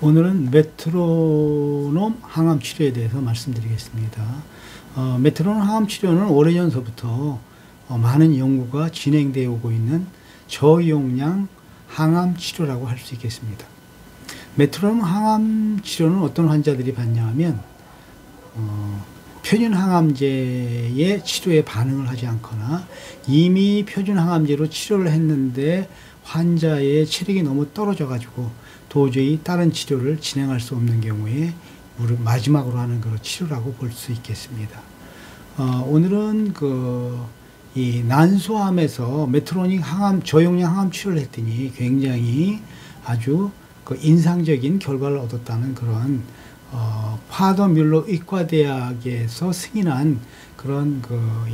오늘은 메트로놈 항암 치료에 대해서 말씀드리겠습니다. 메트로놈 항암 치료는 오래전서부터 많은 연구가 진행되어 오고 있는 저용량 항암 치료라고 할 수 있겠습니다. 메트로놈 항암 치료는 어떤 환자들이 받냐 하면 표준 항암제의 치료에 반응을 하지 않거나 이미 표준 항암제로 치료를 했는데 환자의 체력이 너무 떨어져 가지고 도저히 다른 치료를 진행할 수 없는 경우에 마지막으로 하는 그 치료라고 볼 수 있겠습니다. 오늘은 이 난소암에서 메트로닉 항암, 저용량 항암 치료를 했더니 굉장히 아주 인상적인 결과를 얻었다는 그런 파더 뮬러 의과대학에서 승인한 그런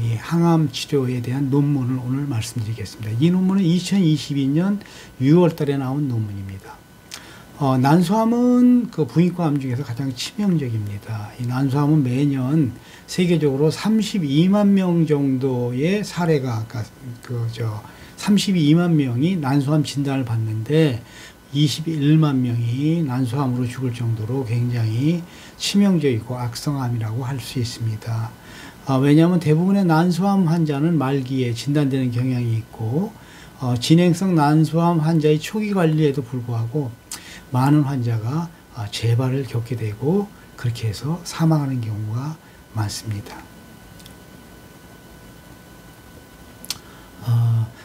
이 항암 치료에 대한 논문을 오늘 말씀드리겠습니다. 이 논문은 2022년 6월 달에 나온 논문입니다. 난소암은 부인과암 중에서 가장 치명적입니다. 이 난소암은 매년 세계적으로 32만 명 정도의 사례가, 32만 명이 난소암 진단을 받는데 21만 명이 난소암으로 죽을 정도로 굉장히 치명적이고 악성암이라고 할 수 있습니다. 왜냐하면 대부분의 난소암 환자는 말기에 진단되는 경향이 있고, 진행성 난소암 환자의 초기 관리에도 불구하고 많은 환자가 재발을 겪게 되고 그렇게 해서 사망하는 경우가 많습니다.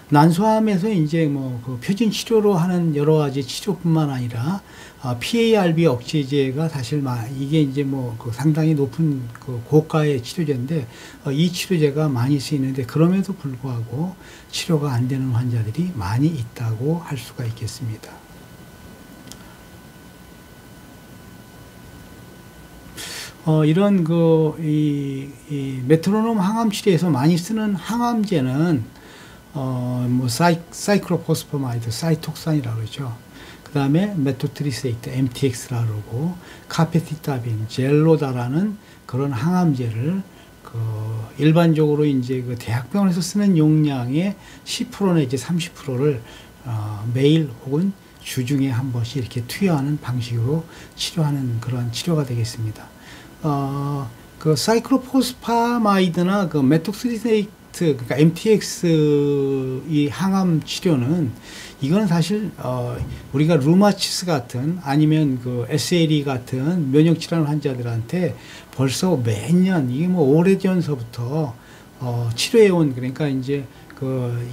난소암에서 이제 표준 치료로 하는 여러 가지 치료뿐만 아니라 PARB 억제제가 사실 이게 이제 상당히 높은 고가의 치료제인데 이 치료제가 많이 쓰이는데 그럼에도 불구하고 치료가 안 되는 환자들이 많이 있다고 할 수가 있겠습니다. 이런 이 메트로놈 항암 치료에서 많이 쓰는 항암제는 사이클로포스포마이드, 사이톡산이라고 그러죠. 그 다음에 메토트리세이트, MTX라고 그러고, 카페티타빈, 젤로다라는 그런 항암제를 일반적으로 이제 대학병원에서 쓰는 용량의 10% 내지 30%를 매일 혹은 주중에 한 번씩 이렇게 투여하는 방식으로 치료하는 그런 치료가 되겠습니다. 사이클로포스파마이드나 메토트리세이트, 그러니까 MTX 이 항암 치료는 이건 사실 우리가 루마티스 같은 아니면 SLE 같은 면역 질환 환자들한테 벌써 매년 이게 오래전서부터 치료해온, 그러니까 이제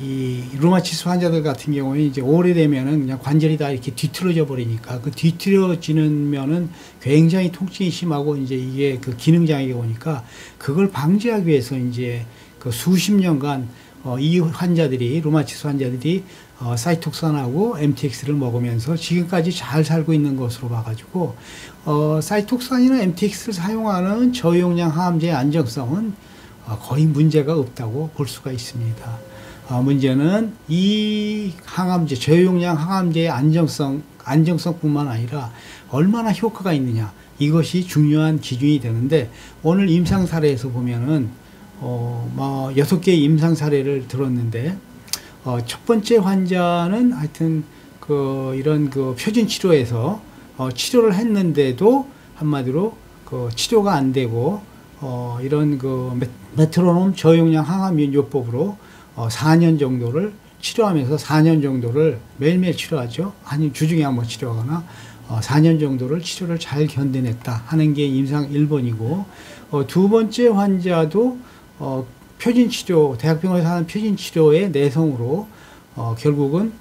이 루마티스 환자들 같은 경우에 이제 오래되면은 그냥 관절이 다 이렇게 뒤틀어져 버리니까 뒤틀어지면은 굉장히 통증이 심하고 이제 이게 기능장애가 오니까 그걸 방지하기 위해서 이제 수십 년간 이 환자들이, 루마티스 환자들이 사이톡산하고 MTX를 먹으면서 지금까지 잘 살고 있는 것으로 봐가지고 사이톡산이나 MTX를 사용하는 저용량 항암제의 안정성은 거의 문제가 없다고 볼 수가 있습니다. 문제는 이 항암제, 저용량 항암제의 안정성뿐만 아니라 얼마나 효과가 있느냐, 이것이 중요한 기준이 되는데, 오늘 임상 사례에서 보면은 6개의 임상 사례를 들었는데, 첫 번째 환자는 하여튼 이런 표준 치료에서 치료를 했는데도 한마디로 치료가 안 되고 이런 메트로놈 저용량 항암요법으로 4년 정도를 치료하면서 4년 정도를 매일매일 치료하죠. 아니면 주중에 한번 치료하거나 4년 정도를 치료를 잘 견뎌냈다 하는 게 임상 1번이고, 두 번째 환자도 표준 치료, 대학병원에서 하는 표준 치료의 내성으로 결국은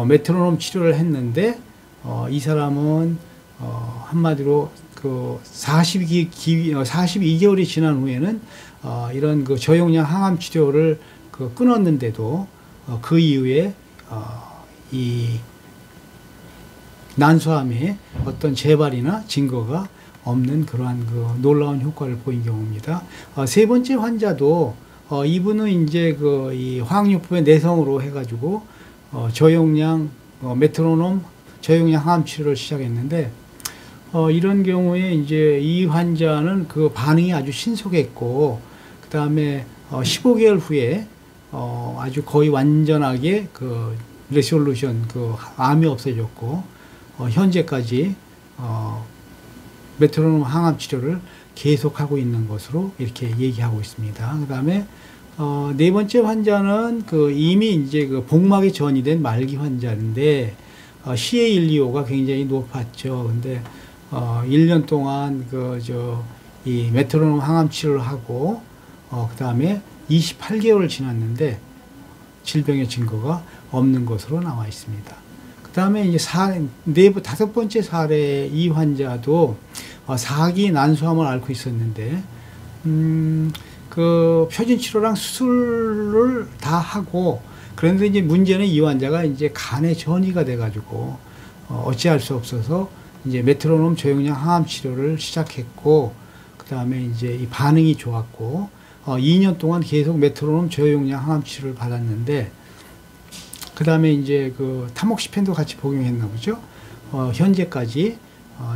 메트로놈 치료를 했는데 이 사람은 한마디로 42개월이 지난 후에는 이런 저용량 항암 치료를 끊었는데도 그 이후에 이 난소암의 어떤 재발이나 증거가 없는 그러한 놀라운 효과를 보인 경우입니다. 세 번째 환자도 이분은 이제 이 화학요법의 내성으로 해가지고 저용량 메트로놈 저용량 항암 치료를 시작했는데 이런 경우에 이제 이 환자는 반응이 아주 신속했고, 그 다음에 15개월 후에 아주 거의 완전하게 레솔루션 암이 없어졌고, 현재까지 메트로놈 항암 치료를 계속하고 있는 것으로 이렇게 얘기하고 있습니다. 그 다음에 네 번째 환자는 이미 이제 복막이 전이된 말기 환자인데 CA125가 굉장히 높았죠. 근데 1년 동안 이 메트로놈 항암 치료를 하고 그 다음에 28개월 지났는데 질병의 증거가 없는 것으로 나와 있습니다. 그 다음에 이제 다섯 번째 사례 이 환자도 4기 난소암을 앓고 있었는데 표준 치료랑 수술을 다 하고, 그런데 이제 문제는 이 환자가 이제 간에 전이가 돼가지고 어찌할 수 없어서 이제 메트로놈 저용량 항암 치료를 시작했고, 그 다음에 이제 이 반응이 좋았고 2년 동안 계속 메트로놈 저용량 항암 치료를 받았는데, 그 다음에 이제 타목시펜도 같이 복용했나 보죠. 현재까지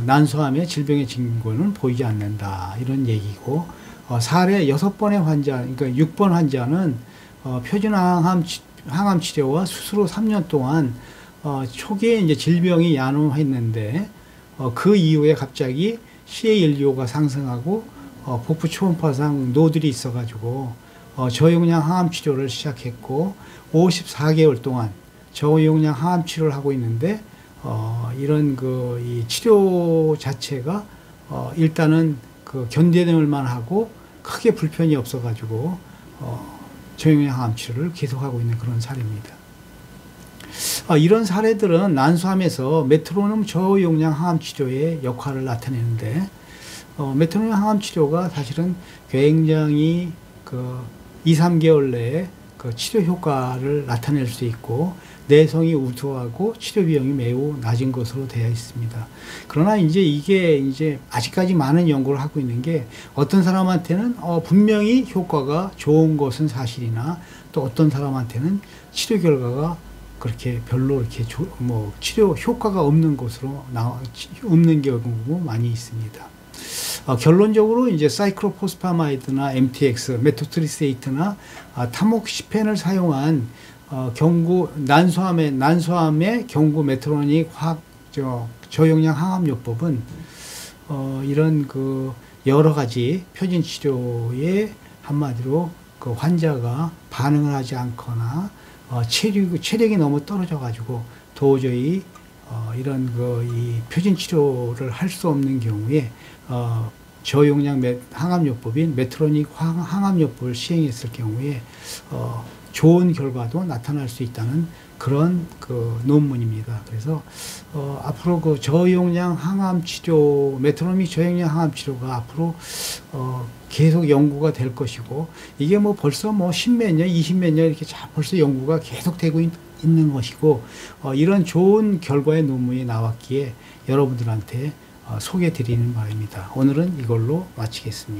난소암의 질병의 징후는 보이지 않는다, 이런 얘기고, 사례 6번의 환자, 그러니까 6번 환자는 표준 항암 치료와 수술 후 3년 동안 초기에 이제 질병이 양호했는데 그 이후에 갑자기 CA125가 상승하고 복부 초음파상 노들이 있어가지고 저용량 항암 치료를 시작했고 54개월 동안 저용량 항암 치료를 하고 있는데 이런 이 치료 자체가 일단은 견뎌낼 만하고 크게 불편이 없어가지고 저용량 항암 치료를 계속하고 있는 그런 사례입니다. 이런 사례들은 난소암에서 메트로놈 저용량 항암 치료의 역할을 나타내는데, 메트로놈 항암 치료가 사실은 굉장히 2, 3개월 내에 치료 효과를 나타낼 수 있고 내성이 우수하고 치료 비용이 매우 낮은 것으로 되어 있습니다. 그러나 이게 아직까지 많은 연구를 하고 있는 게, 어떤 사람한테는 분명히 효과가 좋은 것은 사실이나 또 어떤 사람한테는 치료 결과가 그렇게 별로 이렇게 치료 효과가 없는 것으로 없는 경우도 많이 있습니다. 결론적으로 이제 사이클로포스파마이드나 MTX, 메토트리스테이트나 타목시펜을 사용한 난소암의 경구 메트로닉 저용량 항암요법은 이런 여러 가지 표준 치료에 한마디로 환자가 반응을 하지 않거나 체력이 너무 떨어져 가지고 도저히 이런 이 표준 치료를 할 수 없는 경우에 저용량 항암요법인 메트로닉 항암요법을 시행했을 경우에 좋은 결과도 나타날 수 있다는 그런 논문입니다. 그래서 앞으로 저용량 항암 치료, 메트로닉 저용량 항암 치료가 앞으로 계속 연구가 될 것이고, 이게 벌써 10몇 년, 20몇 년 이렇게 벌써 연구가 계속되고 있는 것이고, 이런 좋은 결과의 논문이 나왔기에 여러분들한테 소개해 드리는 바입니다. 오늘은 이걸로 마치겠습니다.